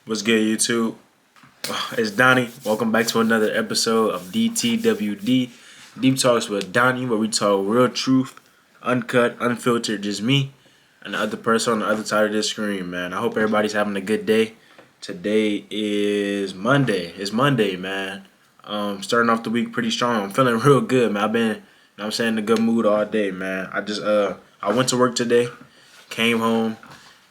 What's good, YouTube? It's Donnie. Welcome back to another episode of DTWD, Deep Talks with Donnie, where we talk real truth, uncut, unfiltered, just me and the other person on the other side of this screen, man. I hope everybody's having a good day. Today is Monday. It's Monday, man. Starting off the week pretty strong. I'm feeling real good, man. I've been, in a good mood all day, man. I went to work today, came home,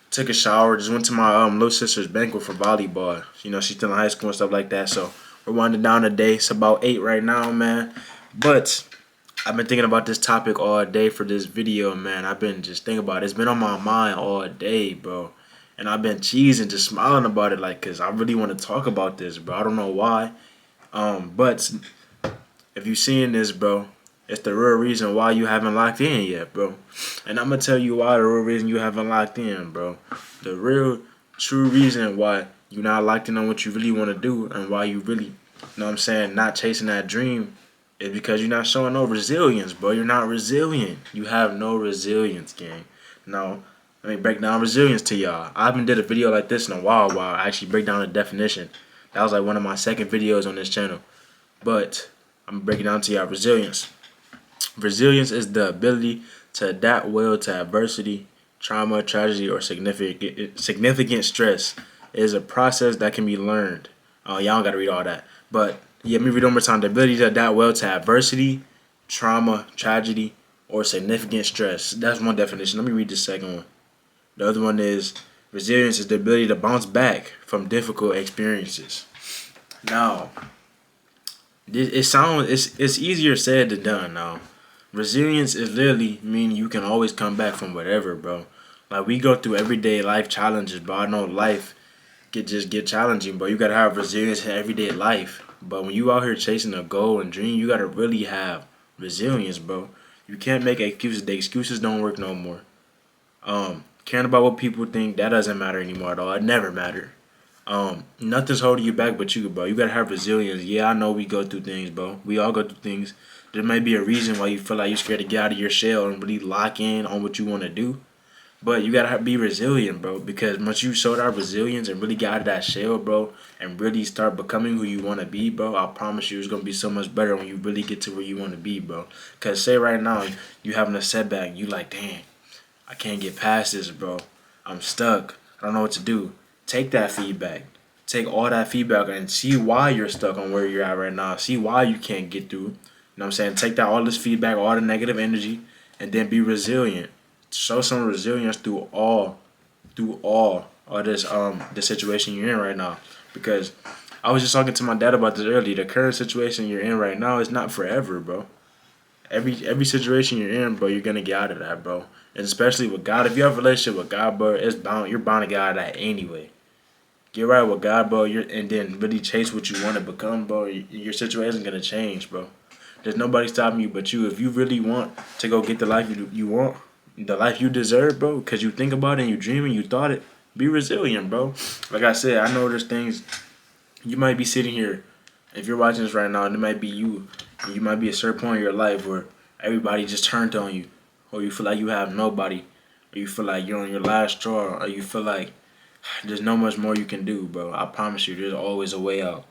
took a shower, just went to my little sister's banquet for volleyball. You know, she's still in high school and stuff like that. So we're winding down the day. It's about 8 right now, man. But I've been thinking about this topic all day for this video, man. I've been just thinking about it. It's been on my mind all day, bro. And I've been cheesing, just smiling about it, like, cause I really want to talk about this, bro. I don't know why. But if you seeing this, bro, it's the real reason why you haven't locked in yet, bro. And I'm going to tell you why the real reason you haven't locked in, bro. The real, true reason why you're not locked in on what you really want to do and why you really, not chasing that dream is because you're not showing no resilience, bro. You're not resilient. You have no resilience, gang. Now, let me break down resilience to y'all. I haven't did a video like this in a while I actually break down the definition. That was like one of my second videos on this channel. But I'm breaking down to y'all resilience. Resilience is the ability to adapt well to adversity, trauma, tragedy, or significant stress. It is a process that can be learned. Y'all don't got to read all that. But, yeah, let me read one more time. The ability to adapt well to adversity, trauma, tragedy, or significant stress. That's one definition. Let me read the second one. The other one is resilience is the ability to bounce back from difficult experiences. Now, it's easier said than done now. Resilience is literally meaning you can always come back from whatever, bro. Like, we go through everyday life challenges, bro. I know life get challenging, but you gotta have resilience in everyday life. But when you out here chasing a goal and dream, you gotta really have resilience, bro. You can't make excuses. The excuses don't work no more. Caring about what people think, that doesn't matter anymore at all. It never mattered. Nothing's holding you back but you, bro. You gotta have resilience. Yeah, I know we go through things, bro. We all go through things. There may be a reason why you feel like you're scared to get out of your shell and really lock in on what you want to do. But you gotta be resilient, bro. Because once you show that resilience and really get out of that shell, bro, and really start becoming who you want to be, bro, I promise you it's gonna be so much better when you really get to where you want to be, bro. Cause say right now you having a setback, you like, damn, I can't get past this, bro. I'm stuck. I don't know what to do. Take that feedback. Take all that feedback and see why you're stuck on where you're at right now. See why you can't get through. You know what I'm saying? Take that all this feedback, all the negative energy, and then be resilient. Show some resilience through all of this situation you're in right now. Because I was just talking to my dad about this earlier. The current situation you're in right now is not forever, bro. Every situation you're in, bro, you're gonna get out of that, bro. And especially with God, if you have a relationship with God, bro, you're bound to get out of that anyway. Get right with God, bro, and then really chase what you want to become, bro. Your situation is gonna change, bro. There's nobody stopping you but you. If you really want to go get the life you want, the life you deserve, bro, because you think about it and you dream and you thought it, be resilient, bro. Like I said, I know there's things you might be sitting here. If you're watching this right now, it might be you. You might be at a certain point in your life where everybody just turned on you, or you feel like you have nobody, or you feel like you're on your last straw, or you feel like there's no much more you can do, bro. I promise you, there's always a way out.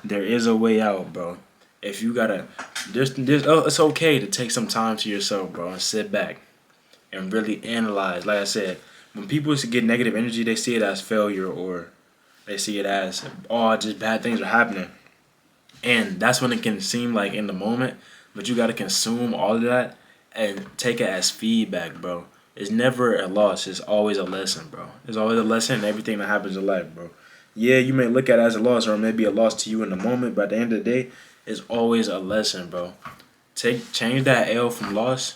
There is a way out, bro. If you gotta, it's okay to take some time to yourself, bro, and sit back and really analyze. Like I said, when people get negative energy, they see it as failure or they see it as, oh, just bad things are happening. And that's when it can seem like in the moment, but you gotta consume all of that and take it as feedback, bro. It's never a loss. It's always a lesson, bro. It's always a lesson in everything that happens in life, bro. Yeah, you may look at it as a loss or maybe a loss to you in the moment, but at the end of the day, it's always a lesson, bro. Change that L from loss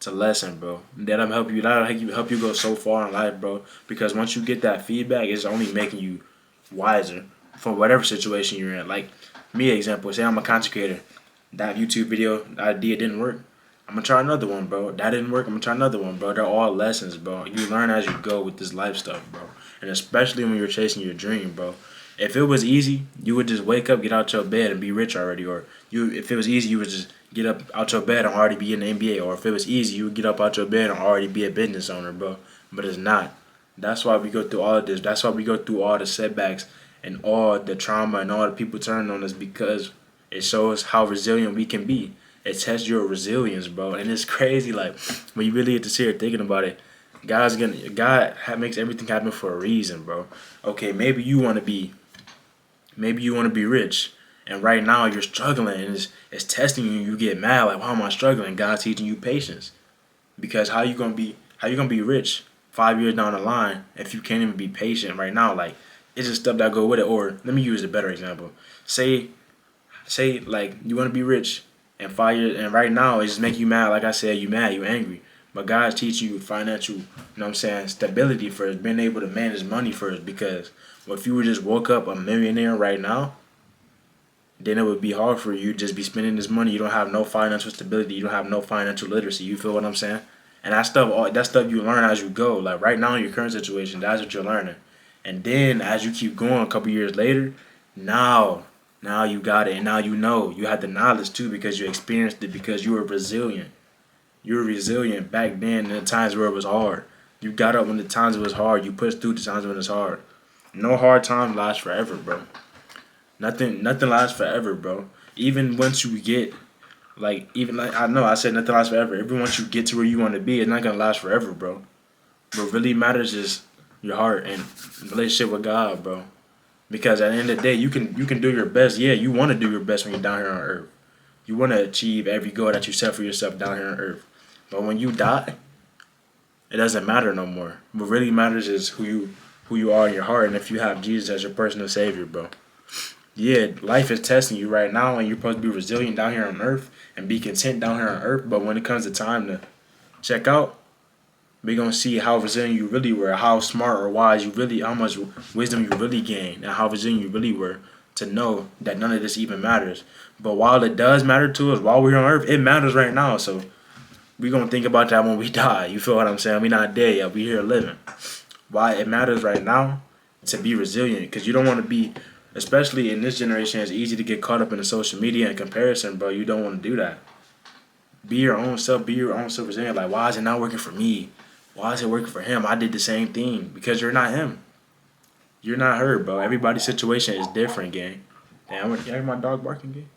to lesson, bro. That'll help you go so far in life, bro. Because once you get that feedback, it's only making you wiser for whatever situation you're in. Like me, example, say I'm a content creator. That YouTube video idea didn't work. I'm gonna try another one, bro. That didn't work. I'm gonna try another one, bro. They're all lessons, bro. You learn as you go with this life stuff, bro. And especially when you're chasing your dream, bro. If it was easy, you would just wake up, get out your bed, and be rich already. Or if it was easy, you would just get up out your bed and already be in the NBA. Or if it was easy, you would get up out your bed and already be a business owner, bro. But it's not. That's why we go through all of this. That's why we go through all the setbacks and all the trauma and all the people turning on us, because it shows how resilient we can be. It tests your resilience, bro. And it's crazy, like, when you really get to sit here thinking about it, makes everything happen for a reason, bro. Okay, maybe you want to be rich, and right now you're struggling, and it's testing you. And you get mad, like, why am I struggling? God's teaching you patience, because how you gonna be rich 5 years down the line if you can't even be patient right now? Like, it's just stuff that go with it. Or let me use a better example. Say like you want to be rich in 5 years, and right now it just make you mad. Like I said, you mad, you angry. But God's teaching you financial, stability first, being able to manage money first. Because if you were just woke up a millionaire right now, then it would be hard for you to just be spending this money. You don't have no financial stability. You don't have no financial literacy. You feel what I'm saying? And that stuff you learn as you go. Like right now in your current situation, that's what you're learning. And then as you keep going, a couple years later, now you got it, and now you know. You had the knowledge too because you experienced it, because you were resilient. You were resilient back then in the times where it was hard. You got up when the times it was hard. You pushed through the times when it's hard. No hard time lasts forever, bro. Nothing lasts forever, bro. Even once you get I know I said nothing lasts forever. Even once you get to where you want to be, it's not gonna last forever, bro. What really matters is your heart and relationship with God, bro. Because at the end of the day, you can do your best. Yeah, you want to do your best when you're down here on earth. You want to achieve every goal that you set for yourself down here on earth. But when you die, it doesn't matter no more. What really matters is who you are in your heart, and if you have Jesus as your personal savior, bro. Yeah, life is testing you right now, and you're supposed to be resilient down here on earth and be content down here on earth. But when it comes to time to check out, we're gonna see how resilient you really were, how smart or wise how much wisdom you really gained, and how resilient you really were to know that none of this even matters. But while it does matter to us, while we're on earth, it matters right now. So we're gonna think about that when we die. You feel what I'm saying? We're not dead yet. We're here living. Why it matters right now to be resilient, because you don't want to be, especially in this generation, it's easy to get caught up in the social media and comparison, bro. You don't want to do that. Be your own self. Be your own self resilient. Like, why is it not working for me? Why is it working for him? I did the same thing. Because you're not him. You're not her, bro. Everybody's situation is different, gang. Damn, you hear my dog barking, gang?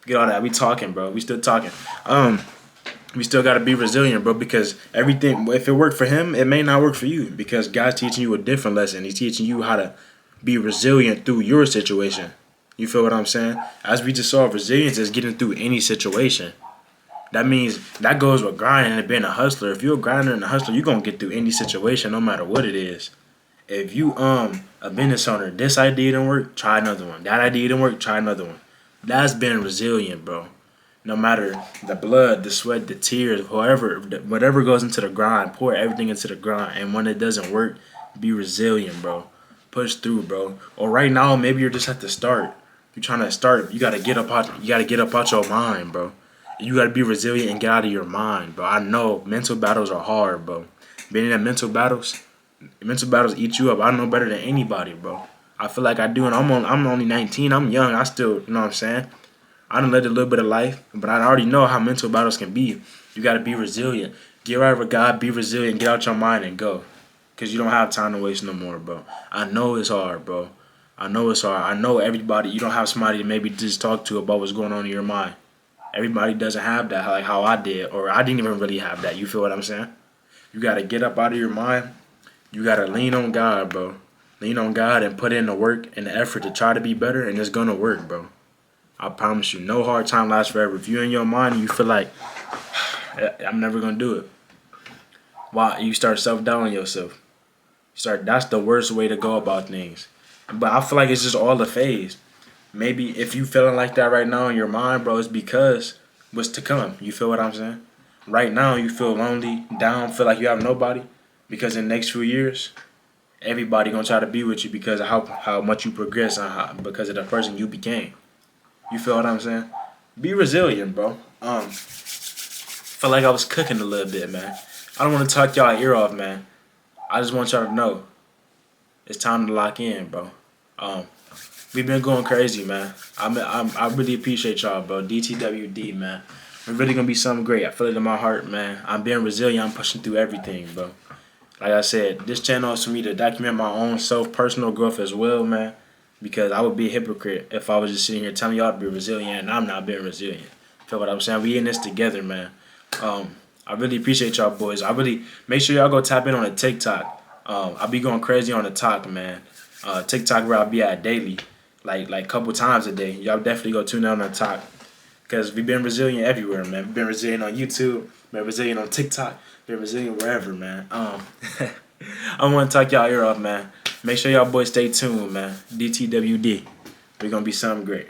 Get all that. We talking, bro. We still talking. We still gotta be resilient, bro, because everything, if it worked for him, it may not work for you. Because God's teaching you a different lesson. He's teaching you how to be resilient through your situation. You feel what I'm saying? As we just saw, resilience is getting through any situation. That means that goes with grinding and being a hustler. If you're a grinder and a hustler, you're gonna get through any situation, no matter what it is. If you a business owner, this idea didn't work, try another one. That idea didn't work, try another one. That's being resilient, bro. No matter the blood, the sweat, the tears, whatever goes into the grind, pour everything into the grind. And when it doesn't work, be resilient, bro. Push through, bro. Or right now, maybe you're just at the start. You're trying to start. You gotta get up out your mind, bro. You gotta be resilient and get out of your mind, bro. I know mental battles are hard, bro. Being in mental battles eat you up. I know better than anybody, bro. I feel like I do, and I'm only 19. I'm young. I still, you know what I'm saying? I done lived a little bit of life, but I already know how mental battles can be. You gotta be resilient. Get right with God. Be resilient. Get out your mind and go, cause you don't have time to waste no more, bro. I know it's hard, bro. I know it's hard. I know everybody. You don't have somebody to maybe just talk to about what's going on in your mind. Everybody doesn't have that, like how I did, or I didn't even really have that. You feel what I'm saying? You got to get up out of your mind. You got to lean on God, bro. Lean on God and put in the work and the effort to try to be better, and it's going to work, bro. I promise you, no hard time lasts forever. If you're in your mind and you feel like, I'm never going to do it, why? You start self-doubting yourself. That's the worst way to go about things. But I feel like it's just all a phase. Maybe if you feeling like that right now in your mind, bro, it's because what's to come. You feel what I'm saying? Right now, you feel lonely, down, feel like you have nobody. Because in the next few years, everybody gonna try to be with you because of how much you progress and because of the person you became. You feel what I'm saying? Be resilient, bro. Feel like I was cooking a little bit, man. I don't want to talk y'all ear off, man. I just want y'all to know it's time to lock in, bro. We've been going crazy, man. I really appreciate y'all, bro. DTWD, man. We're really gonna be something great. I feel it in my heart, man. I'm being resilient. I'm pushing through everything, bro. Like I said, this channel is for me to document my own personal growth as well, man. Because I would be a hypocrite if I was just sitting here telling y'all to be resilient and I'm not being resilient. Feel what I'm saying? We in this together, man. I really appreciate y'all boys. I really make sure y'all go tap in on the TikTok. I'll be going crazy on the talk, man. TikTok where I'll be at daily, like couple times a day. Y'all definitely go tune in on the talk. Because we've been resilient everywhere, man. We've been resilient on YouTube, been resilient on TikTok, been resilient wherever, man. I want to talk y'all ear off, man. Make sure y'all boys stay tuned, man. DTWD. We're going to be something great.